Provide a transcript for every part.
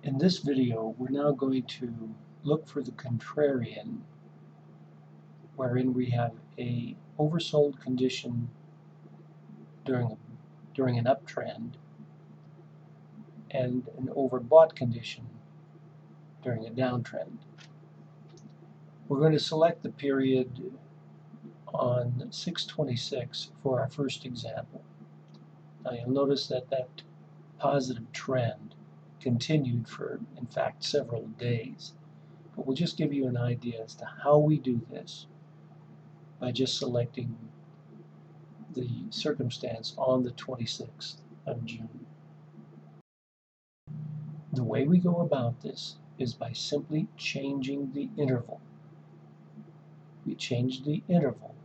In this video, we're now going to look for the contrarian, wherein we have a oversold condition during an uptrend and an overbought condition during a downtrend. We're going to select the period on 6/26 for our first example. Now you'll notice that that positive trend continued for, in fact, several days. But we'll just give you an idea as to how we do this by just selecting the circumstance on the 26th of June. The way we go about this is by simply changing the interval. We change the interval,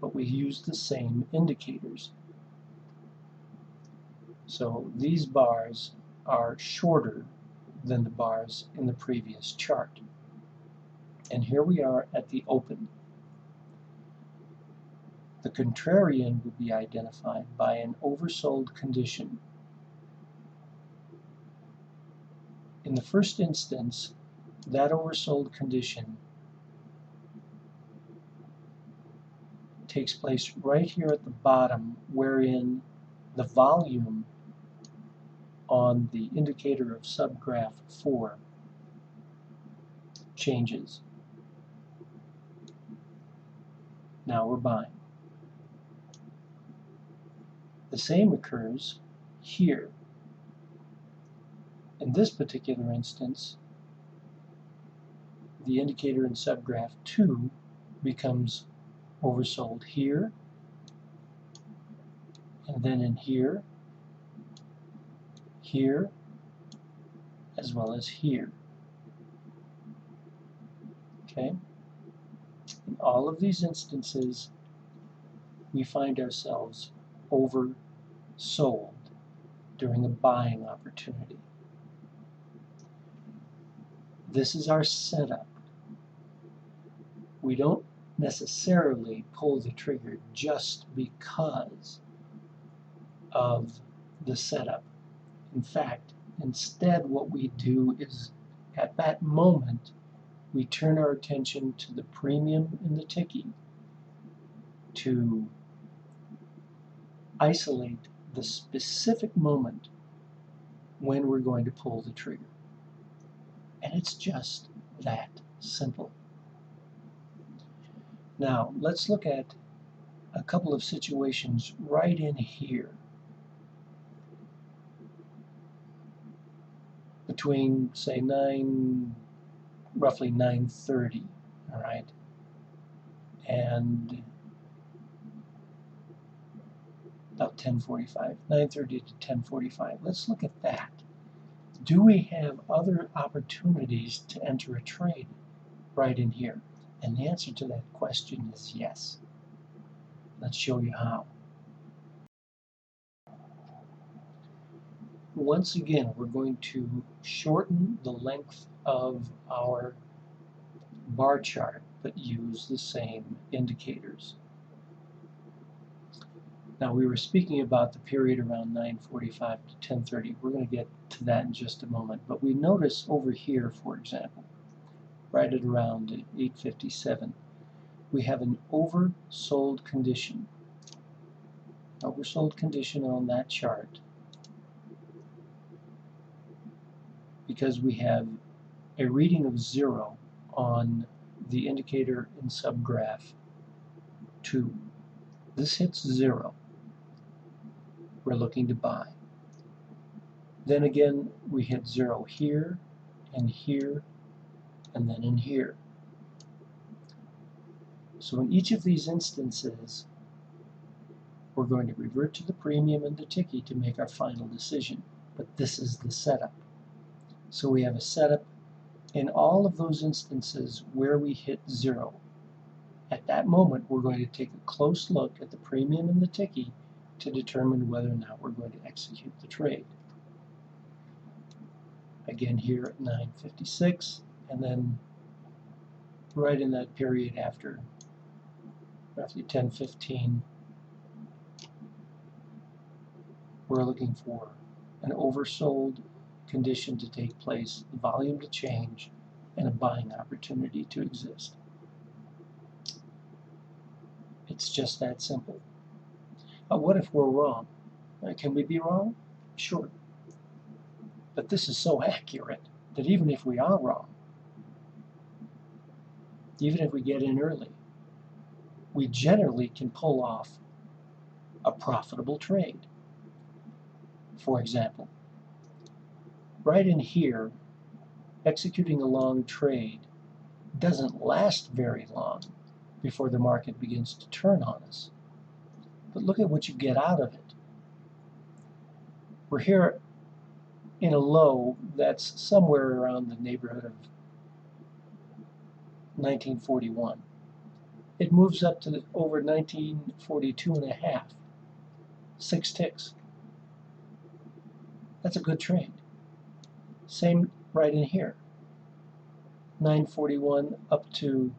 but we use the same indicators. So these bars are shorter than the bars in the previous chart. And here we are at the open. The contrarian will be identified by an oversold condition. In the first instance, that oversold condition takes place right here at the bottom, wherein the volume on the indicator of subgraph 4 changes. Now we're buying. The same occurs here. In this particular instance, the indicator in subgraph 2 becomes oversold here, and then in here, here, as well as here. Okay? In all of these instances, we find ourselves oversold during a buying opportunity. This is our setup. We don't necessarily pull the trigger just because of the setup. In fact, instead what we do is, at that moment, we turn our attention to the premium in the ticky to isolate the specific moment when we're going to pull the trigger. And it's just that simple. Now, let's look at a couple of situations right in here between, say, roughly 9:30, all right, and about 10:45, 9:30 to 10:45. Let's look at that. Do we have other opportunities to enter a trade right in here? And the answer to that question is yes. Let's show you how. Once again, we're going to shorten the length of our bar chart, but use the same indicators. Now, we were speaking about the period around 9:45 to 10:30. We're going to get to that in just a moment. But we notice over here, for example, right at around 8:57, we have an oversold condition. Oversold condition on that chart because we have a reading of 0 on the indicator in subgraph 2. This hits 0. We're looking to buy. Then again, we hit 0 here, and here, and then in here. So in each of these instances, we're going to revert to the premium and the ticky to make our final decision. But this is the setup. So we have a setup in all of those instances where we hit 0. At that moment, we're going to take a close look at the premium and the ticky to determine whether or not we're going to execute the trade. Again here at 9:56, and then right in that period after roughly 10:15, we're looking for an oversold condition to take place, the volume to change, and a buying opportunity to exist. It's just that simple. What if we're wrong? Can we be wrong? Sure. But this is so accurate that even if we are wrong, even if we get in early, we generally can pull off a profitable trade. For example, right in here, executing a long trade doesn't last very long before the market begins to turn on us. But look at what you get out of it. We're here in a low that's somewhere around the neighborhood of 1941. It moves up to over 1942 and a half. 6 ticks. That's a good trade. Same right in here. 941 up to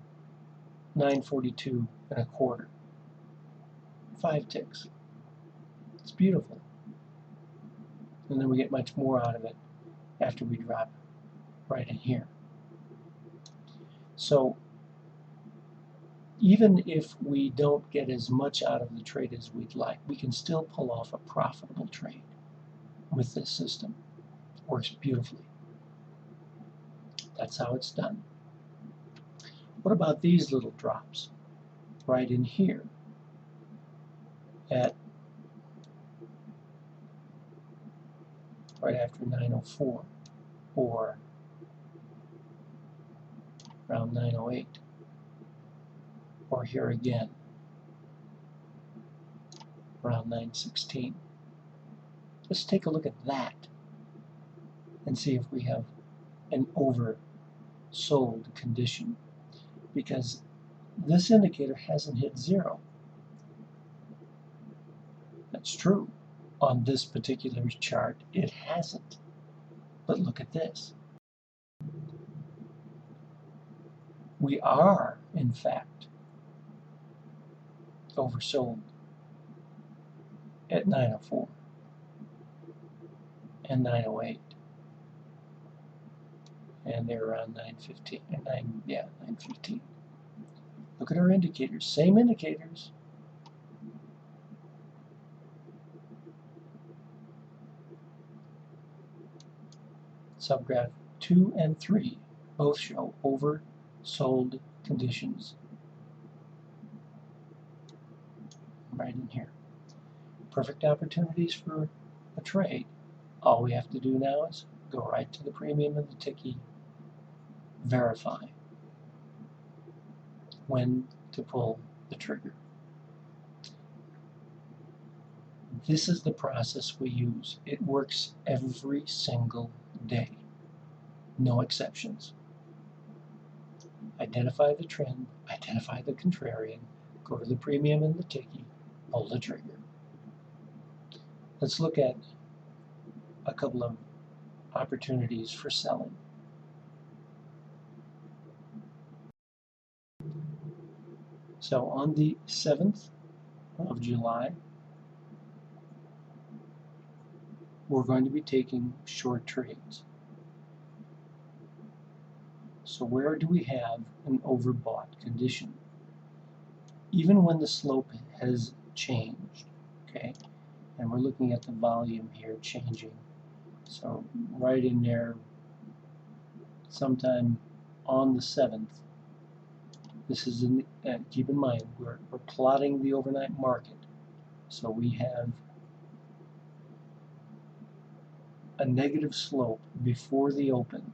942 and a quarter. 5 ticks. It's beautiful. And then we get much more out of it after we drop right in here. So even if we don't get as much out of the trade as we'd like, we can still pull off a profitable trade with this system. It works beautifully. That's how it's done. What about these little drops right in here at right after 904 or around 908, or here again around 916? Let's take a look at that and see if we have an oversold condition, because this indicator hasn't hit zero. That's true. On this particular chart, it hasn't. But look at this. We are, in fact, oversold at 904 and 908. And they're around 915, 915. Look at our indicators, same indicators. Subgraph 2 and 3 both show oversold conditions. Right in here. Perfect opportunities for a trade. All we have to do now is go right to the premium and the ticky, verify when to pull the trigger. This is the process we use. It works every single day. No exceptions. Identify the trend, identify the contrarian, go to the premium and the ticky, pull the trigger. Let's look at a couple of opportunities for selling. So on the 7th of July, we're going to be taking short trades. So where do we have an overbought condition? Even when the slope has changed, okay? And we're looking at the volume here changing. So right in there, sometime on the 7th, this is in the, keep in mind, we're plotting the overnight market. So we have a negative slope before the open.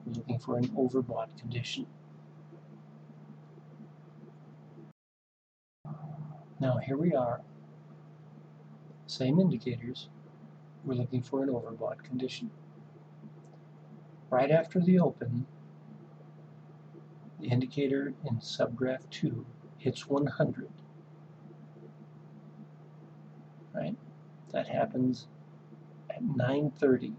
We're looking for an overbought condition. Now here we are, same indicators, we're looking for an overbought condition. Right after the open, the indicator in subgraph 2 hits 100. Right? That happens at 9:30.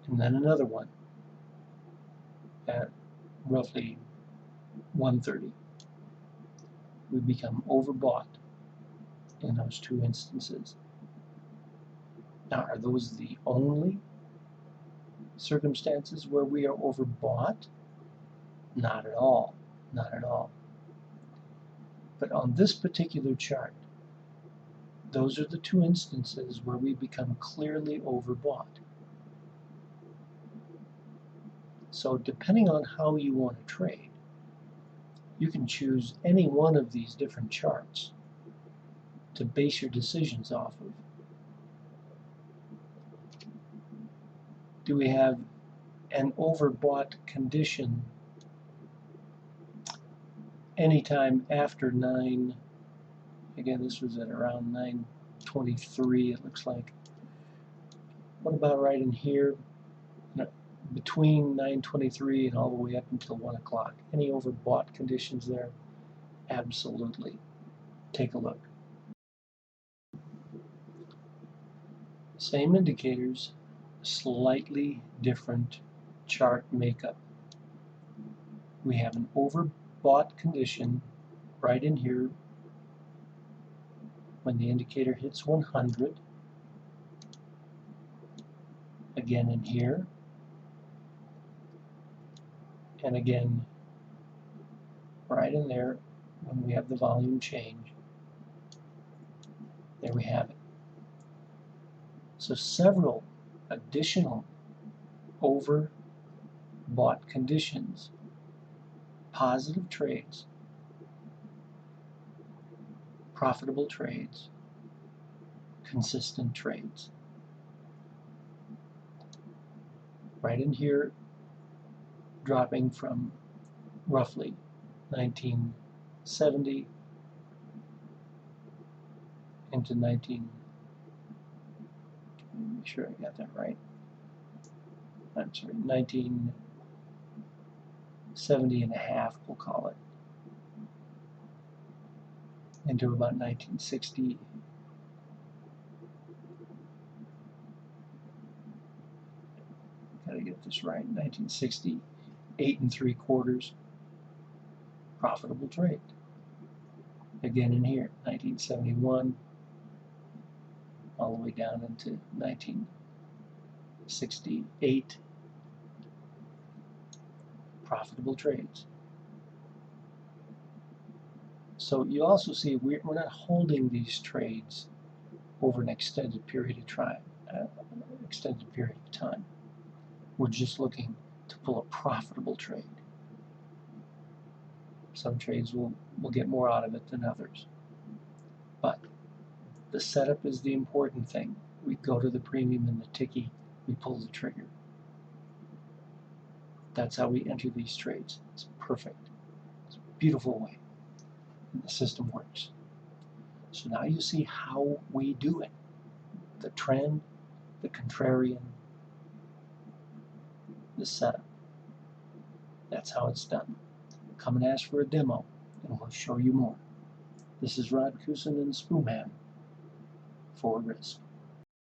And then another one at roughly 1:30. We become overbought in those two instances. Now, are those the only circumstances where we are overbought? Not at all. Not at all. But on this particular chart, those are the two instances where we become clearly overbought. So depending on how you want to trade, you can choose any one of these different charts to base your decisions off of. Do we have an overbought condition anytime after 9? Again, this was at around 9:23, it looks like. What about right in here? Between 9:23 and all the way up until 1 o'clock. Any overbought conditions there? Absolutely. Take a look. Same indicators, slightly different chart makeup. We have an overbought condition right in here when the indicator hits 100. Again in here. And again right in there when we have the volume change. There we have it. So several additional overbought conditions, positive trades, profitable trades, consistent trades. Right in here, dropping from roughly 1970 into make sure I got that right. I'm sorry, 1970 and a half, we'll call it, into about 1960. Gotta get this right. 1968 3/4, profitable trade. Again in here, 1971, all the way down into 1968, profitable trades. So you also see we're not holding these trades over an extended period of time. We're just looking to pull a profitable trade. Some trades will get more out of it than others. But the setup is the important thing. We go to the premium and the ticky, we pull the trigger. That's how we enter these trades. It's perfect. It's a beautiful way. And the system works. So now you see how we do it. The trend, the contrarian, the setup. That's how it's done. Come and ask for a demo, and we'll show you more. This is Rod Kusin and Spoonman for Risk.